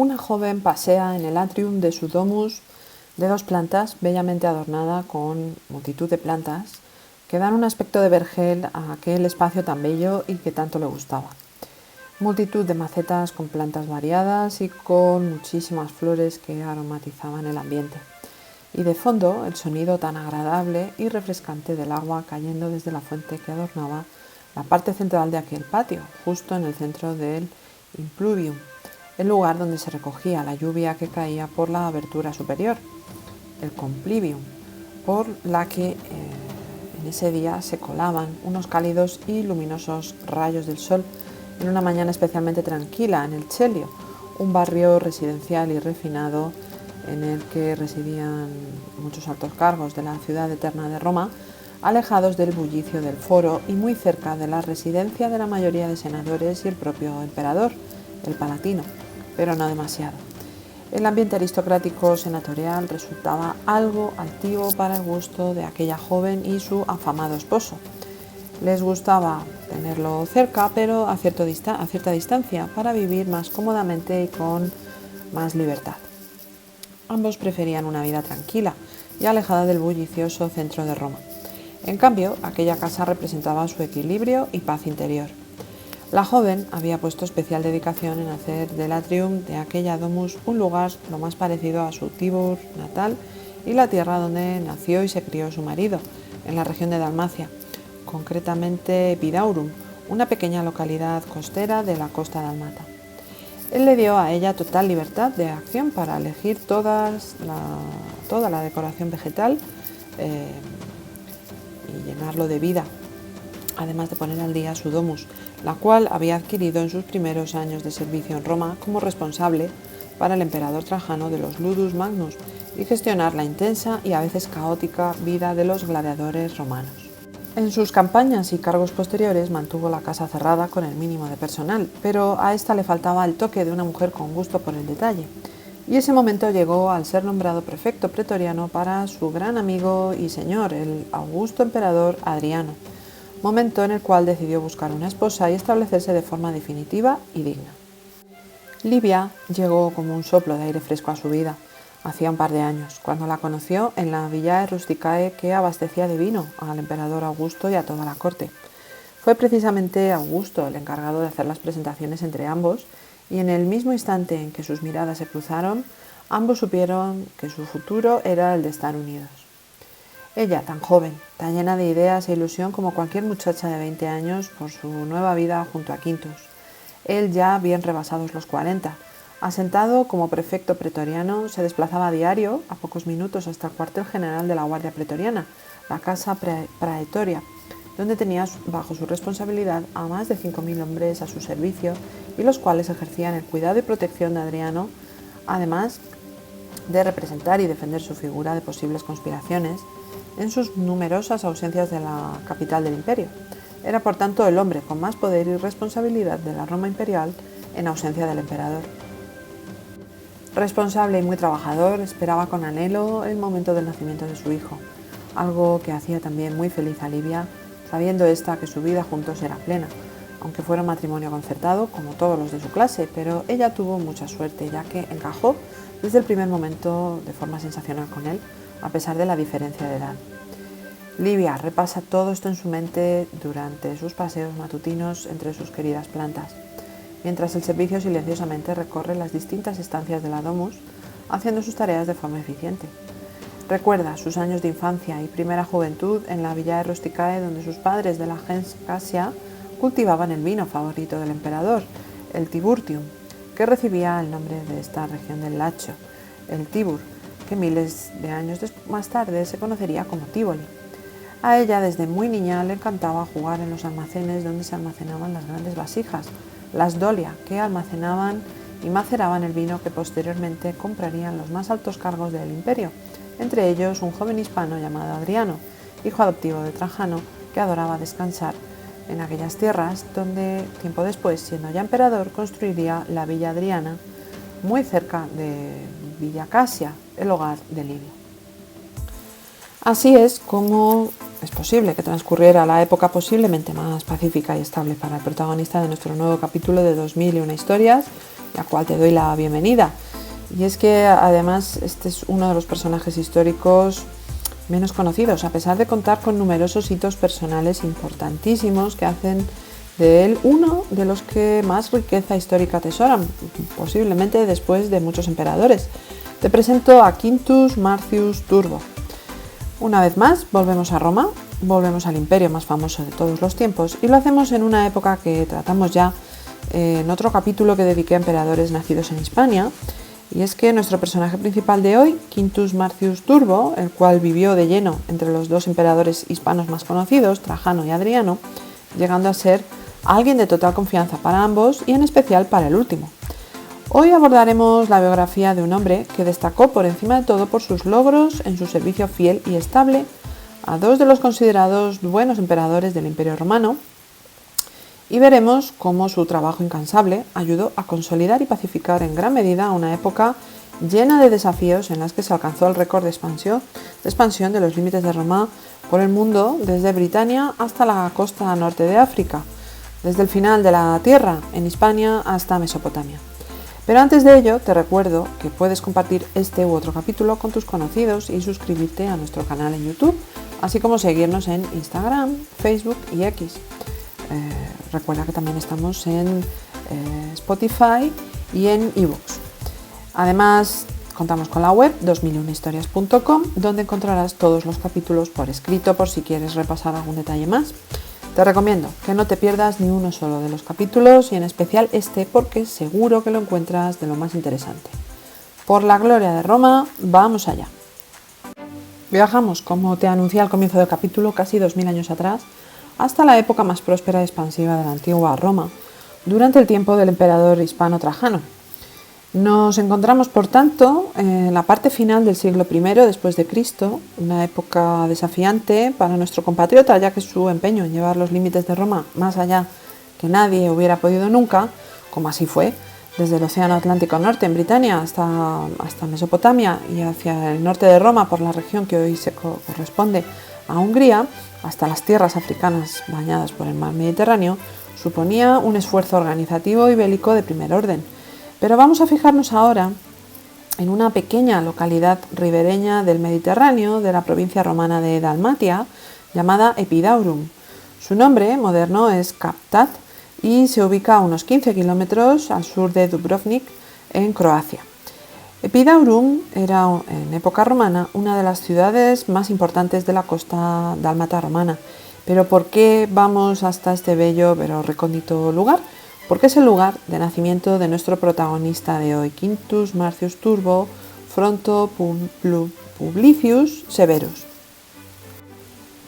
Una joven pasea en el atrium de su domus de 2 plantas, bellamente adornada con multitud de plantas que dan un aspecto de vergel a aquel espacio tan bello y que tanto le gustaba. Multitud de macetas con plantas variadas y con muchísimas flores que aromatizaban el ambiente. Y de fondo el sonido tan agradable y refrescante del agua cayendo desde la fuente que adornaba la parte central de aquel patio, justo en el centro del impluvium, el lugar donde se recogía la lluvia que caía por la abertura superior, el complivium, por la que en ese día se colaban unos cálidos y luminosos rayos del sol en una mañana especialmente tranquila en el Celio, un barrio residencial y refinado en el que residían muchos altos cargos de la ciudad eterna de Roma, alejados del bullicio del foro y muy cerca de la residencia de la mayoría de senadores y el propio emperador, el Palatino, pero no demasiado. El ambiente aristocrático senatorial resultaba algo altivo para el gusto de aquella joven y su afamado esposo. Les gustaba tenerlo cerca, pero a cierta distancia, para vivir más cómodamente y con más libertad. Ambos preferían una vida tranquila y alejada del bullicioso centro de Roma. En cambio, aquella casa representaba su equilibrio y paz interior. La joven había puesto especial dedicación en hacer del atrium de aquella domus un lugar lo más parecido a su Tibur natal y la tierra donde nació y se crió su marido, en la región de Dalmacia, concretamente Epidaurum, una pequeña localidad costera de la costa dalmata. Él le dio a ella total libertad de acción para elegir toda la decoración vegetal y llenarlo de vida, además de poner al día su domus, la cual había adquirido en sus primeros años de servicio en Roma como responsable para el emperador Trajano de los Ludus Magnus y gestionar la intensa y a veces caótica vida de los gladiadores romanos. En sus campañas y cargos posteriores mantuvo la casa cerrada con el mínimo de personal, pero a esta le faltaba el toque de una mujer con gusto por el detalle, y ese momento llegó al ser nombrado prefecto pretoriano para su gran amigo y señor, el augusto emperador Adriano, momento en el cual decidió buscar una esposa y establecerse de forma definitiva y digna. Livia llegó como un soplo de aire fresco a su vida. Hacía un par de años, cuando la conoció en la Villae Rusticae que abastecía de vino al emperador Augusto y a toda la corte. Fue precisamente Augusto el encargado de hacer las presentaciones entre ambos, y en el mismo instante en que sus miradas se cruzaron, ambos supieron que su futuro era el de estar unidos. Ella, tan joven, tan llena de ideas e ilusión como cualquier muchacha de 20 años por su nueva vida junto a Quintus. Él ya bien rebasados los 40. Asentado como prefecto pretoriano, se desplazaba a diario, a pocos minutos, hasta el cuartel general de la Guardia Pretoriana, la Casa Praetoria, donde tenía bajo su responsabilidad a más de 5.000 hombres a su servicio y los cuales ejercían el cuidado y protección de Adriano, además de representar y defender su figura de posibles conspiraciones en sus numerosas ausencias de la capital del imperio. Era por tanto el hombre con más poder y responsabilidad de la Roma imperial en ausencia del emperador. Responsable y muy trabajador, esperaba con anhelo el momento del nacimiento de su hijo, algo que hacía también muy feliz a Livia, sabiendo ésta que su vida juntos era plena, aunque fuera un matrimonio concertado como todos los de su clase, pero ella tuvo mucha suerte, ya que encajó desde el primer momento de forma sensacional con él, a pesar de la diferencia de edad. Livia repasa todo esto en su mente durante sus paseos matutinos entre sus queridas plantas, mientras el servicio silenciosamente recorre las distintas estancias de la domus, haciendo sus tareas de forma eficiente. Recuerda sus años de infancia y primera juventud en la Villae Rusticae, donde sus padres de la gens Cassia cultivaban el vino favorito del emperador, el Tiburtium, que recibía el nombre de esta región del Lacio, el Tibur, que miles de años más tarde se conocería como Tívoli. A ella desde muy niña le encantaba jugar en los almacenes donde se almacenaban las grandes vasijas, las dolia, que almacenaban y maceraban el vino que posteriormente comprarían los más altos cargos del imperio, entre ellos un joven hispano llamado Adriano, hijo adoptivo de Trajano, que adoraba descansar en aquellas tierras, donde tiempo después, siendo ya emperador, construiría la Villa Adriana, muy cerca de Villa Cassia, el hogar de Livia. Así es como es posible que transcurriera la época posiblemente más pacífica y estable para el protagonista de nuestro nuevo capítulo de 2001 historias, a cual te doy la bienvenida. Y es que además este es uno de los personajes históricos menos conocidos, a pesar de contar con numerosos hitos personales importantísimos que hacen de él uno de los que más riqueza histórica atesoran, posiblemente después de muchos emperadores. Te presento a Quintus Marcius Turbo. Una vez más, volvemos a Roma, volvemos al imperio más famoso de todos los tiempos y lo hacemos en una época que tratamos ya en otro capítulo que dediqué a emperadores nacidos en Hispania. Y es que nuestro personaje principal de hoy, Quintus Marcius Turbo, el cual vivió de lleno entre los dos emperadores hispanos más conocidos, Trajano y Adriano, llegando a ser alguien de total confianza para ambos y en especial para el último. Hoy abordaremos la biografía de un hombre que destacó por encima de todo por sus logros en su servicio fiel y estable a dos de los considerados buenos emperadores del Imperio Romano, y veremos cómo su trabajo incansable ayudó a consolidar y pacificar en gran medida una época llena de desafíos en las que se alcanzó el récord de expansión de los límites de Roma por el mundo, desde Britania hasta la costa norte de África, desde el final de la tierra en Hispania hasta Mesopotamia. Pero antes de ello, te recuerdo que puedes compartir este u otro capítulo con tus conocidos y suscribirte a nuestro canal en YouTube, así como seguirnos en Instagram, Facebook y X. Recuerda que también estamos en Spotify y en eBooks. Además, contamos con la web 2001historias.com, donde encontrarás todos los capítulos por escrito por si quieres repasar algún detalle más. Te recomiendo que no te pierdas ni uno solo de los capítulos y en especial este porque seguro que lo encuentras de lo más interesante. Por la gloria de Roma, vamos allá. Viajamos, como te anuncié al comienzo del capítulo, casi 2000 años atrás, hasta la época más próspera y expansiva de la antigua Roma, durante el tiempo del emperador hispano Trajano. Nos encontramos, por tanto, en la parte final del siglo I después de Cristo, una época desafiante para nuestro compatriota, ya que su empeño en llevar los límites de Roma más allá que nadie hubiera podido nunca, como así fue, desde el Océano Atlántico Norte en Britania hasta Mesopotamia y hacia el norte de Roma por la región que hoy se corresponde a Hungría, hasta las tierras africanas bañadas por el mar Mediterráneo, suponía un esfuerzo organizativo y bélico de primer orden. Pero vamos a fijarnos ahora en una pequeña localidad ribereña del Mediterráneo de la provincia romana de Dalmatia, llamada Epidaurum. Su nombre moderno es Kaptat y se ubica a unos 15 kilómetros al sur de Dubrovnik, en Croacia. Epidaurum era, en época romana, una de las ciudades más importantes de la costa dálmata romana. ¿Pero por qué vamos hasta este bello pero recóndito lugar? Porque es el lugar de nacimiento de nuestro protagonista de hoy, Quintus Marcius Turbo Fronto Publicius Severus.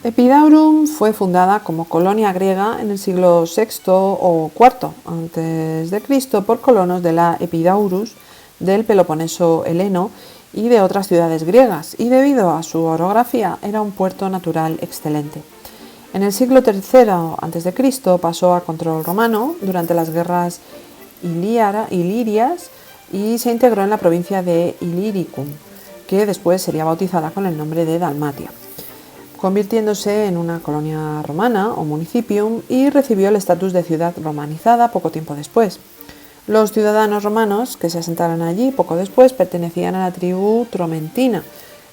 Epidaurum fue fundada como colonia griega en el siglo VI o IV a.C. por colonos de la Epidaurus del Peloponeso heleno y de otras ciudades griegas, y debido a su orografía era un puerto natural excelente. En el siglo III a.C. pasó a control romano durante las guerras ilirias y se integró en la provincia de Illyricum, que después sería bautizada con el nombre de Dalmatia, convirtiéndose en una colonia romana o municipium, y recibió el estatus de ciudad romanizada poco tiempo después. Los ciudadanos romanos que se asentaron allí poco después pertenecían a la tribu tromentina,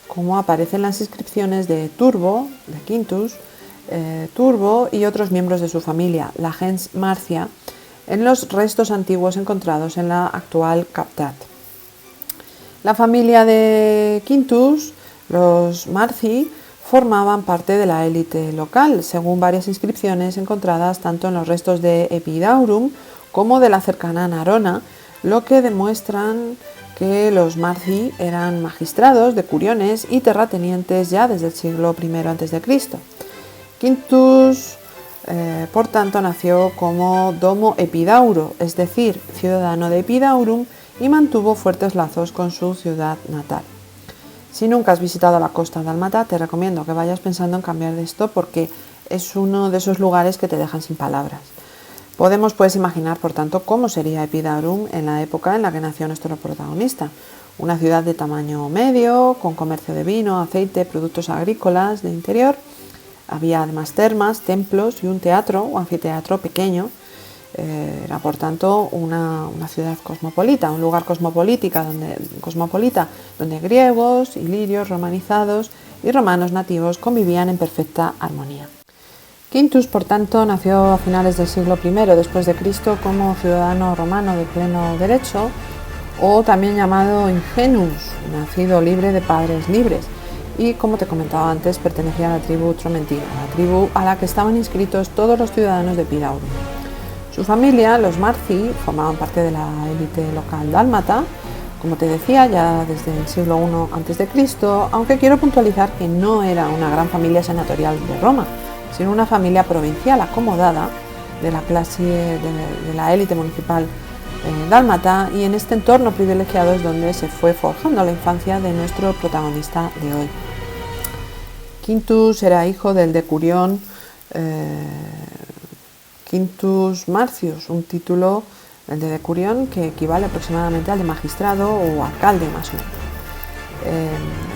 como aparece en las inscripciones de Turbo, de Quintus, Turbo y otros miembros de su familia, la gens Marcia, en los restos antiguos encontrados en la actual Kaptat. La familia de Quintus, los Marci, formaban parte de la élite local, según varias inscripciones encontradas tanto en los restos de Epidaurum como de la cercana Narona, lo que demuestran que los Marci eran magistrados, decuriones y terratenientes ya desde el siglo I a.C. Quintus, por tanto, nació como Domo Epidauro, es decir, ciudadano de Epidaurum, y mantuvo fuertes lazos con su ciudad natal. Si nunca has visitado la costa dálmata, te recomiendo que vayas pensando en cambiar de esto porque es uno de esos lugares que te dejan sin palabras. Podemos pues imaginar, por tanto, cómo sería Epidauro en la época en la que nació nuestro protagonista. Una ciudad de tamaño medio, con comercio de vino, aceite, productos agrícolas de interior. Había además termas, templos y un teatro o anfiteatro pequeño. Era por tanto una ciudad cosmopolita, un lugar cosmopolita donde griegos, ilirios romanizados y romanos nativos convivían en perfecta armonía. Quintus, por tanto, nació a finales del siglo I después de Cristo como ciudadano romano de pleno derecho, o también llamado ingenuus, nacido libre de padres libres, y como te comentaba antes, pertenecía a la tribu Tromentina, la tribu a la que estaban inscritos todos los ciudadanos de Epidauro. Su familia, los Marci, formaban parte de la élite local dálmata, como te decía, ya desde el siglo I a.C., aunque quiero puntualizar que no era una gran familia senatorial de Roma, sino una familia provincial acomodada de la clase de la élite municipal dálmata, y en este entorno privilegiado es donde se fue forjando la infancia de nuestro protagonista de hoy. Quintus era hijo del decurión Quintus Marcius, un título, el de decurión, que equivale aproximadamente al de magistrado o alcalde más o menos.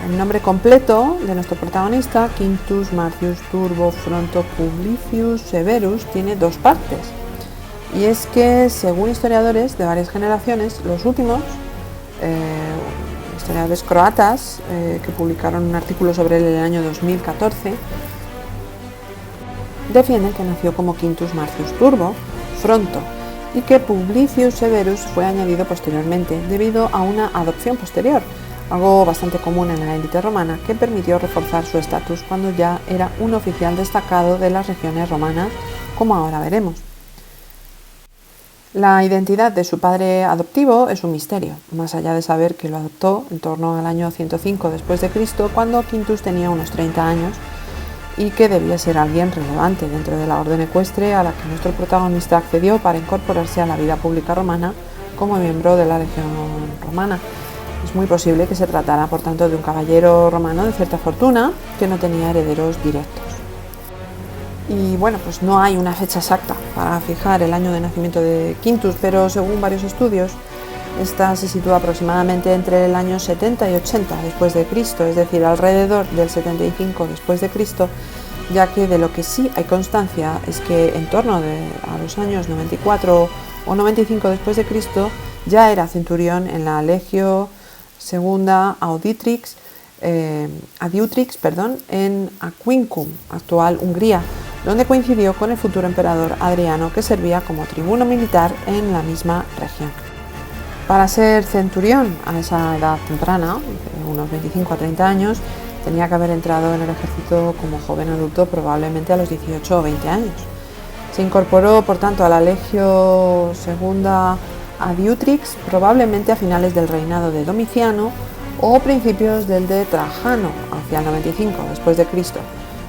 El nombre completo de nuestro protagonista, Quintus Marcius Turbo Fronto Publicius Severus, tiene dos partes. Y es que, según historiadores de varias generaciones, los últimos, historiadores croatas, que publicaron un artículo sobre él en el año 2014, defienden que nació como Quintus Marcius Turbo Fronto y que Publicius Severus fue añadido posteriormente debido a una adopción posterior, algo bastante común en la élite romana, que permitió reforzar su estatus cuando ya era un oficial destacado de las regiones romanas, como ahora veremos. La identidad de su padre adoptivo es un misterio, más allá de saber que lo adoptó en torno al año 105 después de Cristo, cuando Quintus tenía unos 30 años, y que debía ser alguien relevante dentro de la orden ecuestre a la que nuestro protagonista accedió para incorporarse a la vida pública romana como miembro de la legión romana. Es muy posible que se tratara, por tanto, de un caballero romano de cierta fortuna que no tenía herederos directos. Y bueno, pues no hay una fecha exacta para fijar el año de nacimiento de Quintus, pero según varios estudios, esta se sitúa aproximadamente entre el año 70 y 80 después de Cristo, es decir, alrededor del 75 después de Cristo, ya que de lo que sí hay constancia es que en torno a los años 94 o 95 después de Cristo ya era centurión en la Legio Segunda Adiutrix, en Aquincum, actual Hungría, donde coincidió con el futuro emperador Adriano, que servía como tribuno militar en la misma región. Para ser centurión a esa edad temprana, unos 25 a 30 años, tenía que haber entrado en el ejército como joven adulto, probablemente a los 18 o 20 años. Se incorporó, por tanto, a la Legio Segunda Adiutrix probablemente a finales del reinado de Domiciano o principios del de Trajano, hacia el 95 después de Cristo,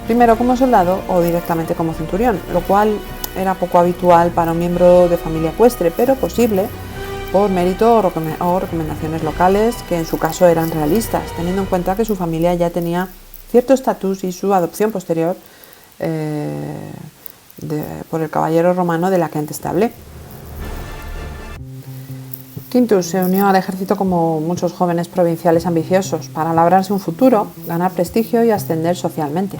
primero como soldado o directamente como centurión, lo cual era poco habitual para un miembro de familia ecuestre, pero posible por mérito o recomendaciones locales, que en su caso eran realistas, teniendo en cuenta que su familia ya tenía cierto estatus y su adopción posterior por el caballero romano de la que antes te hablé. Quintus se unió al ejército como muchos jóvenes provinciales ambiciosos para labrarse un futuro, ganar prestigio y ascender socialmente.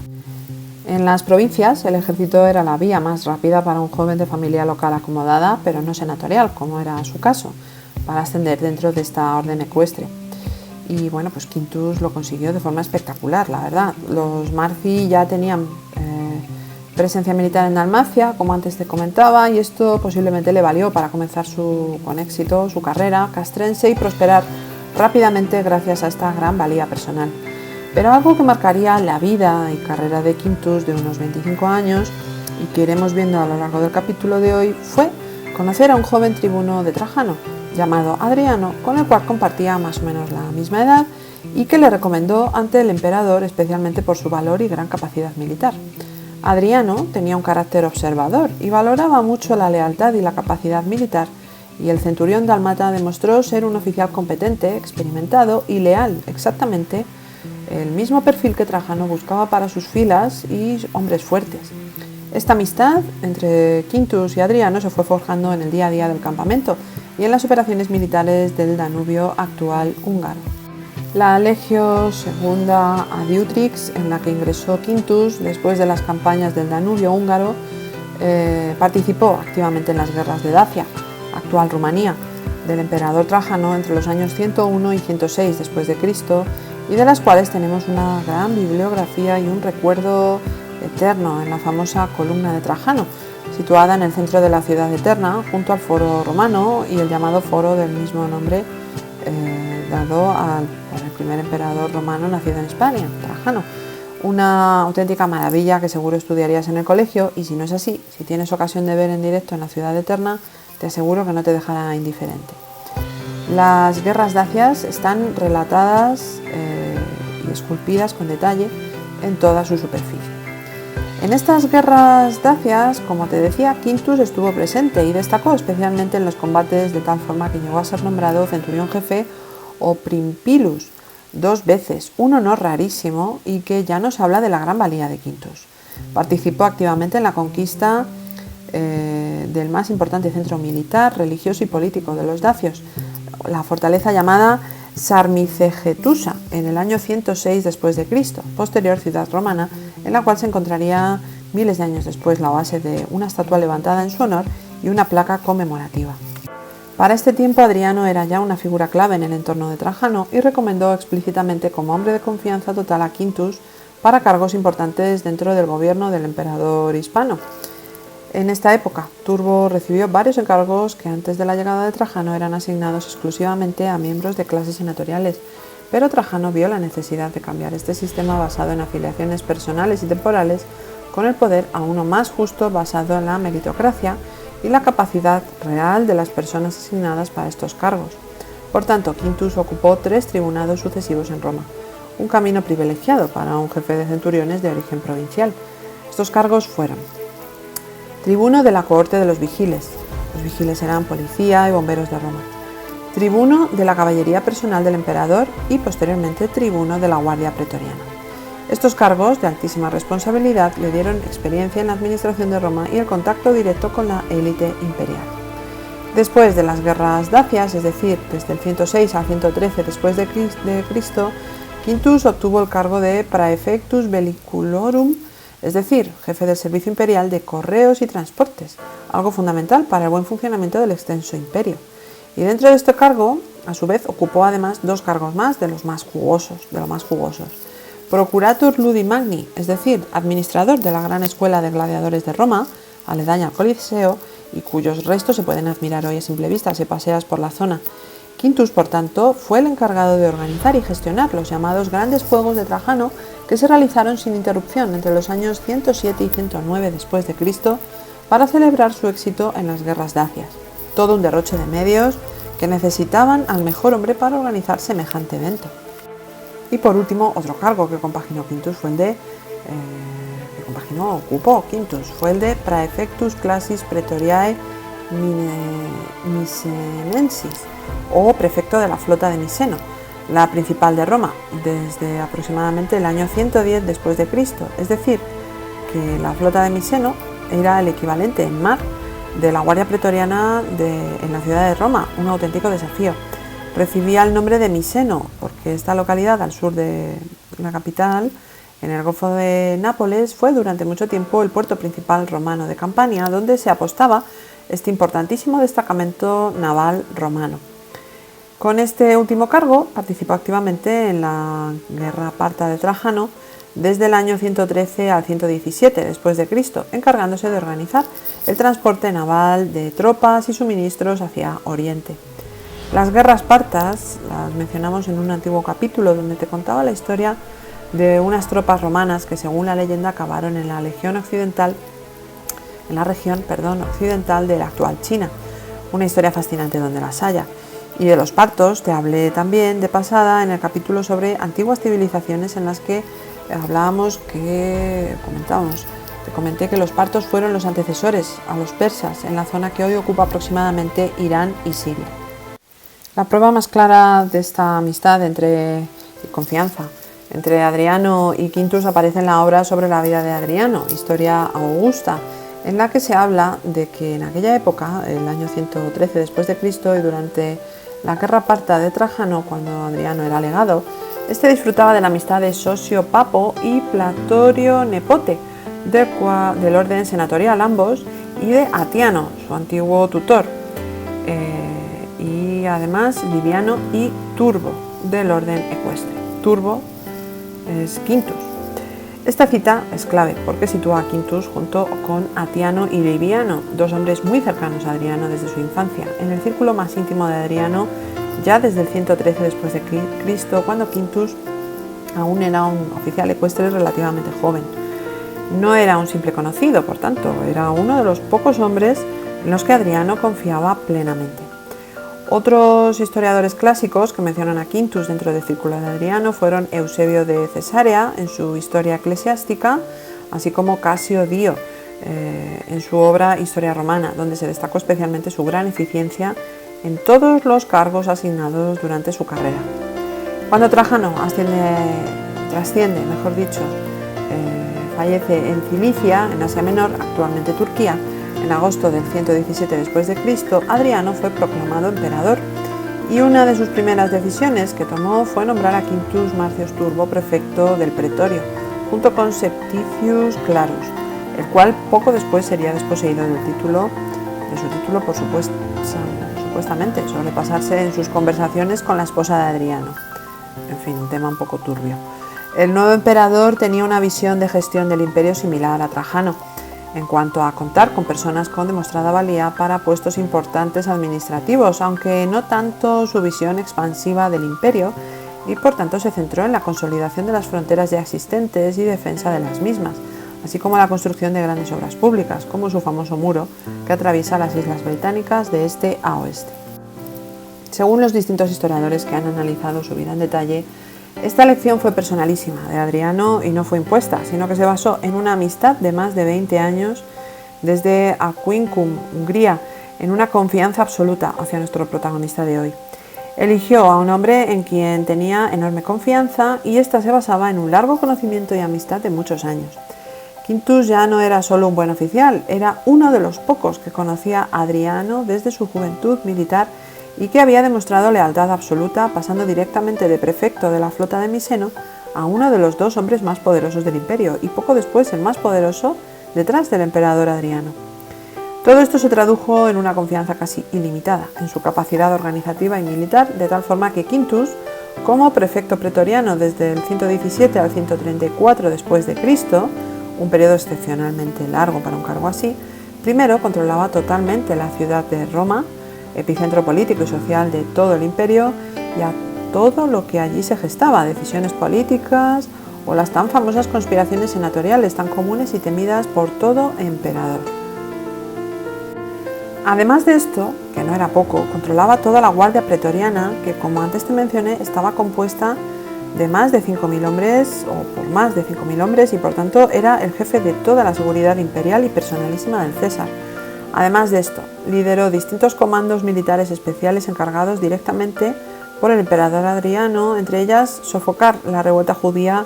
En las provincias, el ejército era la vía más rápida para un joven de familia local acomodada, pero no senatorial, como era su caso, para ascender dentro de esta orden ecuestre. Y bueno, pues Quintus lo consiguió de forma espectacular, la verdad. Los Marci ya tenían presencia militar en Dalmacia, como antes te comentaba, y esto posiblemente le valió para comenzar con éxito su carrera castrense y prosperar rápidamente gracias a esta gran valía personal. Pero algo que marcaría la vida y carrera de Quintus de unos 25 años, y que iremos viendo a lo largo del capítulo de hoy, fue conocer a un joven tribuno de Trajano, llamado Adriano, con el cual compartía más o menos la misma edad y que le recomendó ante el emperador, especialmente por su valor y gran capacidad militar. Adriano tenía un carácter observador y valoraba mucho la lealtad y la capacidad militar, y el centurión dálmata demostró ser un oficial competente, experimentado y leal, exactamente el mismo perfil que Trajano buscaba para sus filas y hombres fuertes. Esta amistad entre Quintus y Adriano se fue forjando en el día a día del campamento y en las operaciones militares del Danubio actual húngaro. La Legio II Adiutrix, en la que ingresó Quintus después de las campañas del Danubio húngaro, participó activamente en las guerras de Dacia, actual Rumanía, del emperador Trajano entre los años 101 y 106 después de Cristo, y de las cuales tenemos una gran bibliografía y un recuerdo eterno en la famosa columna de Trajano, situada en el centro de la ciudad eterna, junto al foro romano y el llamado foro del mismo nombre dado por el primer emperador romano nacido en España, Trajano. Una auténtica maravilla que seguro estudiarías en el colegio, y si no es así, si tienes ocasión de ver en directo en la ciudad eterna, te aseguro que no te dejará indiferente. Las guerras dacias están relatadas y esculpidas con detalle en toda su superficie. En estas guerras dacias, como te decía, Quintus estuvo presente y destacó especialmente en los combates, de tal forma que llegó a ser nombrado centurión jefe o primpilus 2 veces, un honor rarísimo y que ya nos habla de la gran valía de Quintus. Participó activamente en la conquista del más importante centro militar, religioso y político de los dacios, la fortaleza llamada Sarmizegetusa, en el año 106 después de Cristo, posterior ciudad romana, en la cual se encontraría miles de años después la base de una estatua levantada en su honor y una placa conmemorativa. Para este tiempo Adriano era ya una figura clave en el entorno de Trajano y recomendó explícitamente como hombre de confianza total a Quintus para cargos importantes dentro del gobierno del emperador hispano. En esta época, Turbo recibió varios encargos que antes de la llegada de Trajano eran asignados exclusivamente a miembros de clases senatoriales, pero Trajano vio la necesidad de cambiar este sistema basado en afiliaciones personales y temporales con el poder a uno más justo basado en la meritocracia y la capacidad real de las personas asignadas para estos cargos. Por tanto, Quintus ocupó 3 tribunados sucesivos en Roma, un camino privilegiado para un jefe de centuriones de origen provincial. Estos cargos fueron: tribuno de la cohorte de los vigiles eran policía y bomberos de Roma; tribuno de la caballería personal del emperador y posteriormente tribuno de la guardia pretoriana. Estos cargos de altísima responsabilidad le dieron experiencia en la administración de Roma y el contacto directo con la élite imperial. Después de las guerras dacias, es decir, desde el 106 al 113 después de Cristo, Quintus obtuvo el cargo de praefectus belliculorum, es decir, jefe del servicio imperial de correos y transportes, algo fundamental para el buen funcionamiento del extenso imperio. Y dentro de este cargo, a su vez, ocupó además 2 cargos más de los más jugosos. Procurator Ludi Magni, es decir, administrador de la gran escuela de gladiadores de Roma, aledaña al Coliseo, y cuyos restos se pueden admirar hoy a simple vista si paseas por la zona. Quintus, por tanto, fue el encargado de organizar y gestionar los llamados grandes juegos de Trajano, que se realizaron sin interrupción entre los años 107 y 109 después de Cristo para celebrar su éxito en las guerras dacias. Todo un derroche de medios que necesitaban al mejor hombre para organizar semejante evento. Y por último, otro cargo que ocupó Quintus fue el de praefectus classis praetoriae misenensis, o prefecto de la flota de Miseno, la principal de Roma, desde aproximadamente el año 110 después de Cristo, es decir, que la flota de Miseno era el equivalente en mar de la guardia pretoriana en la ciudad de Roma, un auténtico desafío. Recibía el nombre de Miseno porque esta localidad al sur de la capital, en el Golfo de Nápoles, fue durante mucho tiempo el puerto principal romano de Campania, donde se apostaba este importantísimo destacamento naval romano. Con este último cargo participó activamente en la guerra parta de Trajano desde el año 113 al 117 después de Cristo, encargándose de organizar el transporte naval de tropas y suministros hacia Oriente. Las guerras partas las mencionamos en un antiguo capítulo donde te contaba la historia de unas tropas romanas que, según la leyenda, acabaron en la región occidental de la actual China. Una historia fascinante donde las haya. Y de los partos te hablé también de pasada en el capítulo sobre antiguas civilizaciones en las que te comenté que los partos fueron los antecesores a los persas en la zona que hoy ocupa aproximadamente Irán y Siria. La prueba más clara de esta amistad y confianza Entre Adriano y Quintus aparece en la obra sobre la vida de Adriano, Historia Augusta, en la que se habla de que en aquella época, el año 113 después de Cristo y durante la guerra parta de Trajano, cuando Adriano era legado, este disfrutaba de la amistad de Sosio Papo y Platorio Nepote, del orden senatorial ambos, y de Atiano, su antiguo tutor, y además Liviano y Turbo, del orden ecuestre. Turbo es Quintus. Esta cita es clave porque sitúa a Quintus junto con Atiano y Liviano, dos hombres muy cercanos a Adriano desde su infancia, en el círculo más íntimo de Adriano ya desde el 113 después de Cristo, cuando Quintus aún era un oficial ecuestre relativamente joven. No era un simple conocido, por tanto, era uno de los pocos hombres en los que Adriano confiaba plenamente. Otros historiadores clásicos que mencionan a Quintus dentro del círculo de Adriano fueron Eusebio de Cesarea en su Historia Eclesiástica, así como Casio Dio en su obra Historia Romana, donde se destacó especialmente su gran eficiencia en todos los cargos asignados durante su carrera. Cuando Trajano trasciende, fallece en Cilicia, en Asia Menor, actualmente Turquía, en agosto del 117 después de Cristo, Adriano fue proclamado emperador y una de sus primeras decisiones que tomó fue nombrar a Quintus Marcius Turbo prefecto del pretorio, junto con Septicius Clarus, el cual poco después sería desposeído de su título por supuestamente sobrepasarse en sus conversaciones con la esposa de Adriano. En fin, un tema un poco turbio. El nuevo emperador tenía una visión de gestión del imperio similar a Trajano, en cuanto a contar con personas con demostrada valía para puestos importantes administrativos, aunque no tanto su visión expansiva del imperio, y por tanto se centró en la consolidación de las fronteras ya existentes y defensa de las mismas, así como la construcción de grandes obras públicas, como su famoso muro que atraviesa las islas británicas de este a oeste. Según los distintos historiadores que han analizado su vida en detalle, esta elección fue personalísima de Adriano y no fue impuesta, sino que se basó en una amistad de más de 20 años desde Aquincum, Hungría, en una confianza absoluta hacia nuestro protagonista de hoy. Eligió a un hombre en quien tenía enorme confianza y esta se basaba en un largo conocimiento y amistad de muchos años. Quintus ya no era solo un buen oficial, era uno de los pocos que conocía a Adriano desde su juventud militar y que había demostrado lealtad absoluta, pasando directamente de prefecto de la flota de Miseno a uno de los dos hombres más poderosos del imperio, y poco después el más poderoso detrás del emperador Adriano. Todo esto se tradujo en una confianza casi ilimitada en su capacidad organizativa y militar, de tal forma que Quintus, como prefecto pretoriano desde el 117 al 134 después de Cristo, un periodo excepcionalmente largo para un cargo así, primero controlaba totalmente la ciudad de Roma, epicentro político y social de todo el imperio, y a todo lo que allí se gestaba, decisiones políticas o las tan famosas conspiraciones senatoriales tan comunes y temidas por todo emperador. Además de esto, que no era poco, controlaba toda la guardia pretoriana que, como antes te mencioné, estaba compuesta de más de 5.000 hombres o por más de 5.000 hombres y por tanto era el jefe de toda la seguridad imperial y personalísima del César. Además de esto, lideró distintos comandos militares especiales encargados directamente por el emperador Adriano, entre ellas sofocar la revuelta judía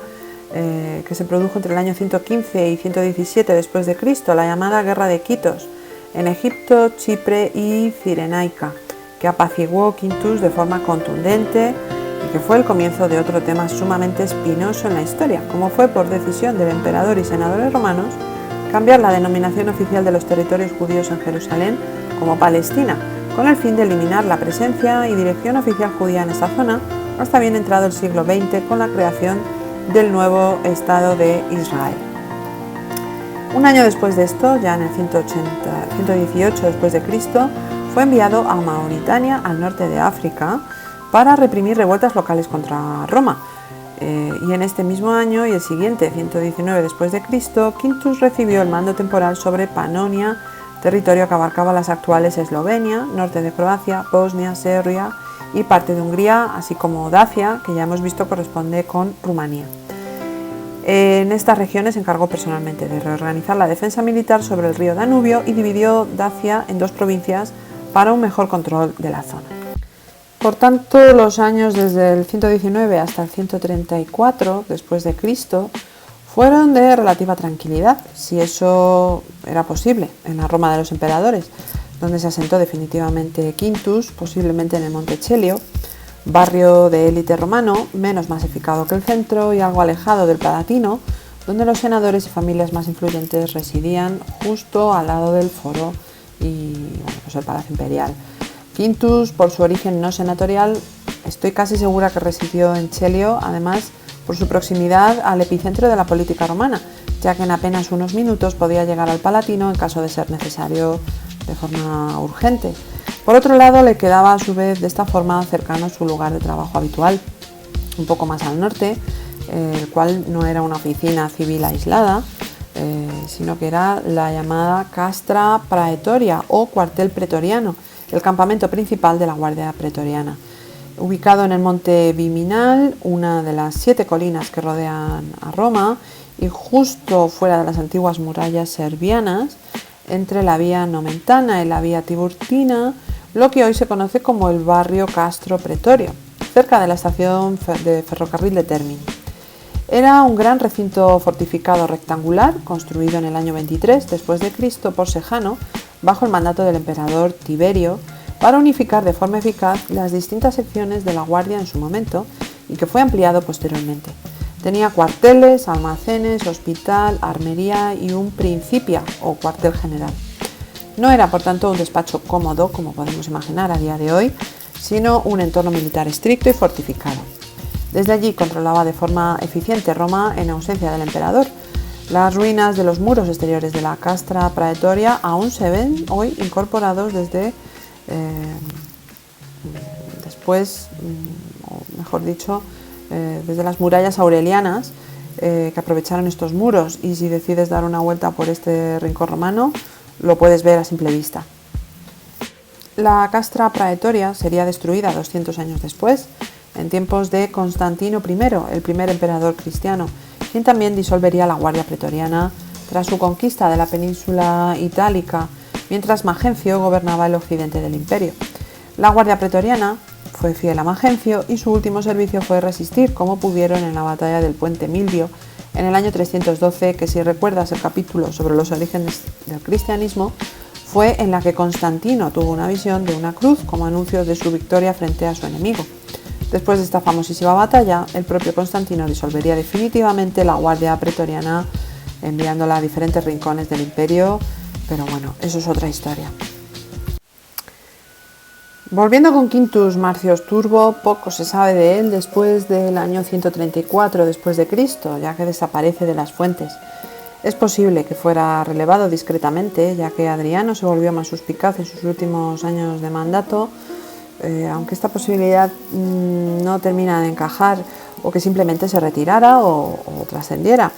que se produjo entre el año 115 y 117 después de Cristo, la llamada Guerra de Quitos, en Egipto, Chipre y Cirenaica, que apaciguó Quintus de forma contundente y que fue el comienzo de otro tema sumamente espinoso en la historia, como fue por decisión del emperador y senadores romanos cambiar la denominación oficial de los territorios judíos en Jerusalén como Palestina, con el fin de eliminar la presencia y dirección oficial judía en esta zona hasta bien entrado el siglo XX con la creación del nuevo Estado de Israel. Un año después de esto, ya en el 118 después de Cristo, fue enviado a Mauritania, al norte de África, para reprimir revueltas locales contra Roma. Y en este mismo año y el siguiente, 119 después de Cristo, Quintus recibió el mando temporal sobre Panonia, territorio que abarcaba las actuales Eslovenia, norte de Croacia, Bosnia, Serbia y parte de Hungría, así como Dacia, que ya hemos visto corresponde con Rumanía. En estas regiones se encargó personalmente de reorganizar la defensa militar sobre el río Danubio y dividió Dacia en dos provincias para un mejor control de la zona. Por tanto, los años desde el 119 hasta el 134 después de Cristo fueron de relativa tranquilidad, si eso era posible, en la Roma de los emperadores, donde se asentó definitivamente Quintus, posiblemente en el Monte Celio, barrio de élite romano, menos masificado que el centro y algo alejado del Palatino, donde los senadores y familias más influyentes residían justo al lado del foro y pues el Palacio Imperial. Quintus, por su origen no senatorial, estoy casi segura que residió en Celio, además por su proximidad al epicentro de la política romana, ya que en apenas unos minutos podía llegar al Palatino en caso de ser necesario de forma urgente. Por otro lado, le quedaba a su vez de esta forma cercano su lugar de trabajo habitual, un poco más al norte, el cual no era una oficina civil aislada, sino que era la llamada Castra Praetoria o cuartel pretoriano, el campamento principal de la Guardia Pretoriana. Ubicado en el monte Viminal, una de las 7 colinas que rodean a Roma, y justo fuera de las antiguas murallas servianas, entre la vía Nomentana y la vía Tiburtina, lo que hoy se conoce como el barrio Castro Pretorio, cerca de la estación de ferrocarril de Termini. Era un gran recinto fortificado rectangular, construido en el año 23 después de Cristo por Sejano, bajo el mandato del emperador Tiberio, para unificar de forma eficaz las distintas secciones de la guardia en su momento y que fue ampliado posteriormente. Tenía cuarteles, almacenes, hospital, armería y un principia o cuartel general. No era, por tanto, un despacho cómodo, como podemos imaginar a día de hoy, sino un entorno militar estricto y fortificado. Desde allí controlaba de forma eficiente Roma en ausencia del emperador. Las ruinas de los muros exteriores de la Castra Praetoria aún se ven hoy incorporados desde desde las murallas aurelianas que aprovecharon estos muros, y si decides dar una vuelta por este rincón romano lo puedes ver a simple vista. La Castra Praetoria sería destruida 200 años después, en tiempos de Constantino I, el primer emperador cristiano, quien también disolvería la Guardia Pretoriana tras su conquista de la península itálica, mientras Magencio gobernaba el occidente del imperio. La Guardia Pretoriana fue fiel a Magencio y su último servicio fue resistir como pudieron en la batalla del Puente Milvio en el año 312, que si recuerdas el capítulo sobre los orígenes del cristianismo, fue en la que Constantino tuvo una visión de una cruz como anuncio de su victoria frente a su enemigo. Después de esta famosísima batalla, el propio Constantino disolvería definitivamente la Guardia Pretoriana, enviándola a diferentes rincones del imperio, pero bueno, eso es otra historia. Volviendo con Quintus Marcius Turbo, poco se sabe de él después del año 134 después de Cristo, ya que desaparece de las fuentes. Es posible que fuera relevado discretamente, ya que Adriano se volvió más suspicaz en sus últimos años de mandato, aunque esta posibilidad no termina de encajar, o que simplemente se retirara o trascendiera.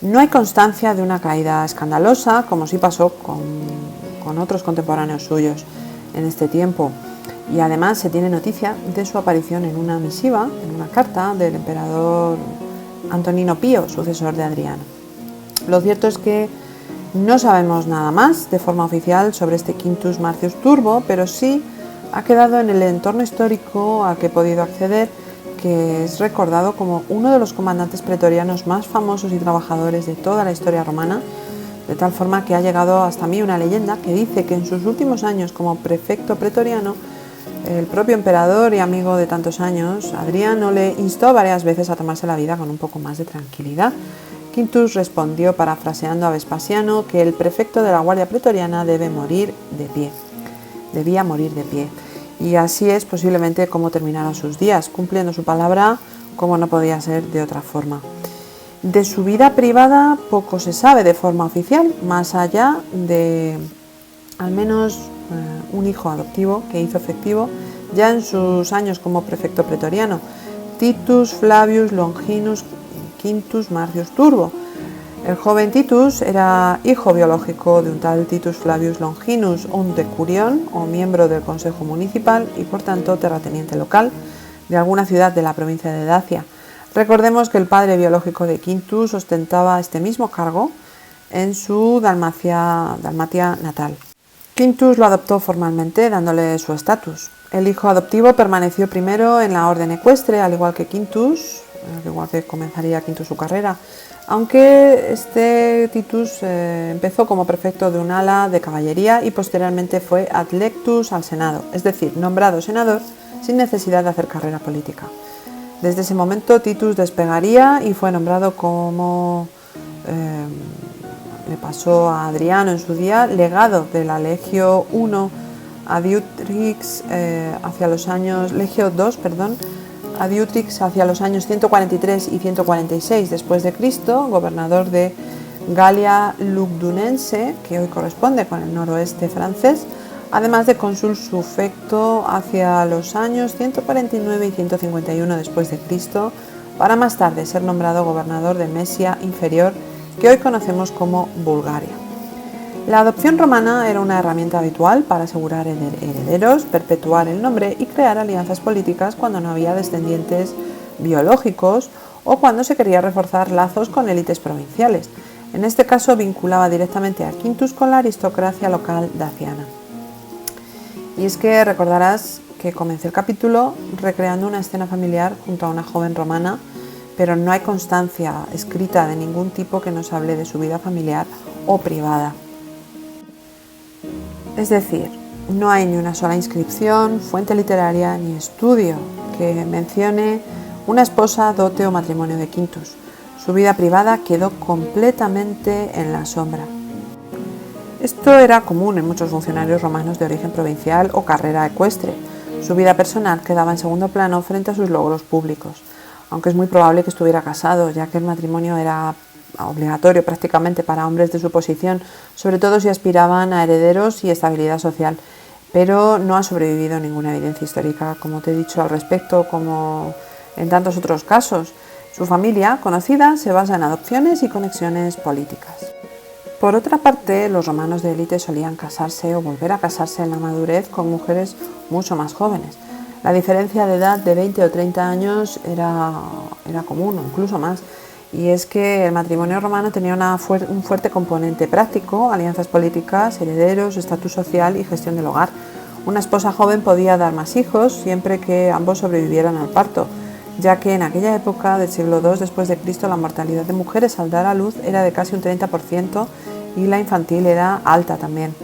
No hay constancia de una caída escandalosa, como sí pasó con otros contemporáneos suyos en este tiempo. Y además se tiene noticia de su aparición en una misiva, en una carta del emperador Antonino Pío, sucesor de Adriano. Lo cierto es que no sabemos nada más de forma oficial sobre este Quintus Marcius Turbo, pero sí ha quedado en el entorno histórico al que he podido acceder, que es recordado como uno de los comandantes pretorianos más famosos y trabajadores de toda la historia romana, de tal forma que ha llegado hasta mí una leyenda que dice que en sus últimos años como prefecto pretoriano, el propio emperador y amigo de tantos años, Adriano, le instó varias veces a tomarse la vida con un poco más de tranquilidad. Quintus respondió, parafraseando a Vespasiano, que el prefecto de la Guardia Pretoriana debía morir de pie. Y así es posiblemente como terminaron sus días, cumpliendo su palabra como no podía ser de otra forma. De su vida privada poco se sabe de forma oficial, más allá de al menos un hijo adoptivo que hizo efectivo ya en sus años como prefecto pretoriano, Titus Flavius Longinus Quintus Marcius Turbo. El joven Titus era hijo biológico de un tal Titus Flavius Longinus, un decurión o miembro del consejo municipal y por tanto terrateniente local de alguna ciudad de la provincia de Dacia. Recordemos que el padre biológico de Quintus ostentaba este mismo cargo en su Dalmacia natal. Quintus lo adoptó formalmente dándole su estatus. El hijo adoptivo permaneció primero en la orden ecuestre, al igual que Quintus, al igual que comenzaría Quintus su carrera, aunque este Titus empezó como prefecto de un ala de caballería y posteriormente fue adlectus al Senado, es decir, nombrado senador sin necesidad de hacer carrera política. Desde ese momento Titus despegaría y fue nombrado, como le pasó a Adriano en su día, legado de la Legio I Adiutrix hacia los años Legio II, Adiutrix hacia los años 143 y 146 después de Cristo, gobernador de Galia Lugdunense, que hoy corresponde con el noroeste francés, además de cónsul sufecto hacia los años 149 y 151 después de Cristo, para más tarde ser nombrado gobernador de Mesia Inferior, que hoy conocemos como Bulgaria. La adopción romana era una herramienta habitual para asegurar herederos, perpetuar el nombre y crear alianzas políticas cuando no había descendientes biológicos o cuando se quería reforzar lazos con élites provinciales. En este caso vinculaba directamente a Quintus con la aristocracia local daciana. Y es que recordarás que comencé el capítulo recreando una escena familiar junto a una joven romana, pero no hay constancia escrita de ningún tipo que nos hable de su vida familiar o privada. Es decir, no hay ni una sola inscripción, fuente literaria ni estudio que mencione una esposa, dote o matrimonio de Quintus. Su vida privada quedó completamente en la sombra. Esto era común en muchos funcionarios romanos de origen provincial o carrera ecuestre. Su vida personal quedaba en segundo plano frente a sus logros públicos, aunque es muy probable que estuviera casado, ya que el matrimonio era obligatorio prácticamente para hombres de su posición, sobre todo si aspiraban a herederos y estabilidad social, pero no ha sobrevivido ninguna evidencia histórica, como te he dicho al respecto, como en tantos otros casos. Su familia, conocida, se basa en adopciones y conexiones políticas. Por otra parte, los romanos de élite solían casarse o volver a casarse en la madurez con mujeres mucho más jóvenes. La diferencia de edad de 20 o 30 años era común, o incluso más. Y es que el matrimonio romano tenía un fuerte componente práctico, alianzas políticas, herederos, estatus social y gestión del hogar. Una esposa joven podía dar más hijos siempre que ambos sobrevivieran al parto, ya que en aquella época del siglo II después de Cristo la mortalidad de mujeres al dar a luz era de casi un 30% y la infantil era alta también.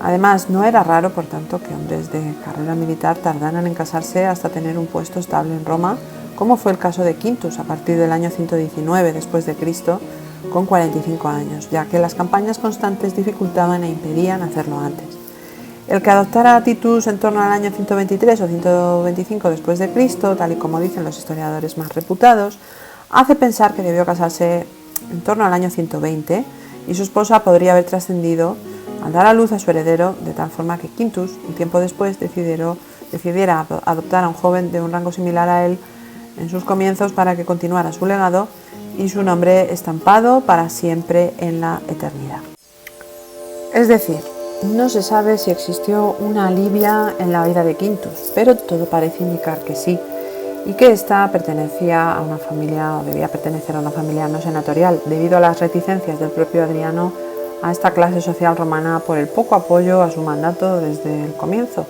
Además, no era raro, por tanto, que hombres de carrera militar tardaran en casarse hasta tener un puesto estable en Roma, como fue el caso de Quintus a partir del año 119 después de Cristo, con 45 años, ya que las campañas constantes dificultaban e impedían hacerlo antes. El que adoptara a Titus en torno al año 123 o 125 después de Cristo, tal y como dicen los historiadores más reputados, hace pensar que debió casarse en torno al año 120 y su esposa podría haber trascendido al dar a luz a su heredero, de tal forma que Quintus, un tiempo después, decidiera adoptar a un joven de un rango similar a él en sus comienzos para que continuara su legado y su nombre estampado para siempre en la eternidad. Es decir, no se sabe si existió una Livia en la vida de Quintus, pero todo parece indicar que sí, y que ésta pertenecía a una familia, o debía pertenecer a una familia no senatorial, debido a las reticencias del propio Adriano a esta clase social romana por el poco apoyo a su mandato desde el comienzo,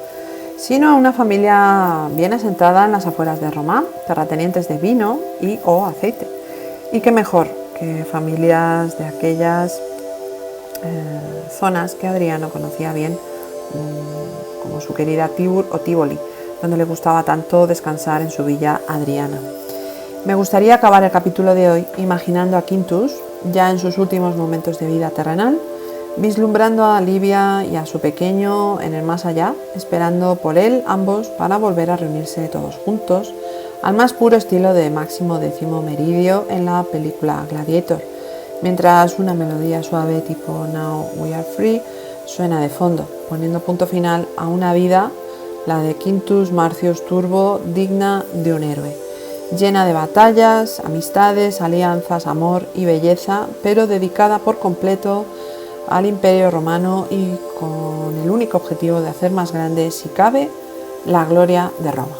sino a una familia bien asentada en las afueras de Roma, terratenientes de vino y o aceite. Y qué mejor que familias de aquellas zonas que Adriano conocía bien, como su querida Tibur o Tívoli, donde le gustaba tanto descansar en su villa Adriana. Me gustaría acabar el capítulo de hoy imaginando a Quintus, ya en sus últimos momentos de vida terrenal, vislumbrando a Livia y a su pequeño en el más allá, esperando por él ambos para volver a reunirse todos juntos, al más puro estilo de Máximo X Meridio en la película Gladiator, mientras una melodía suave tipo Now We Are Free suena de fondo, poniendo punto final a una vida, la de Quintus Marcius Turbo, digna de un héroe, llena de batallas, amistades, alianzas, amor y belleza, pero dedicada por completo al Imperio Romano y con el único objetivo de hacer más grande, si cabe, la gloria de Roma.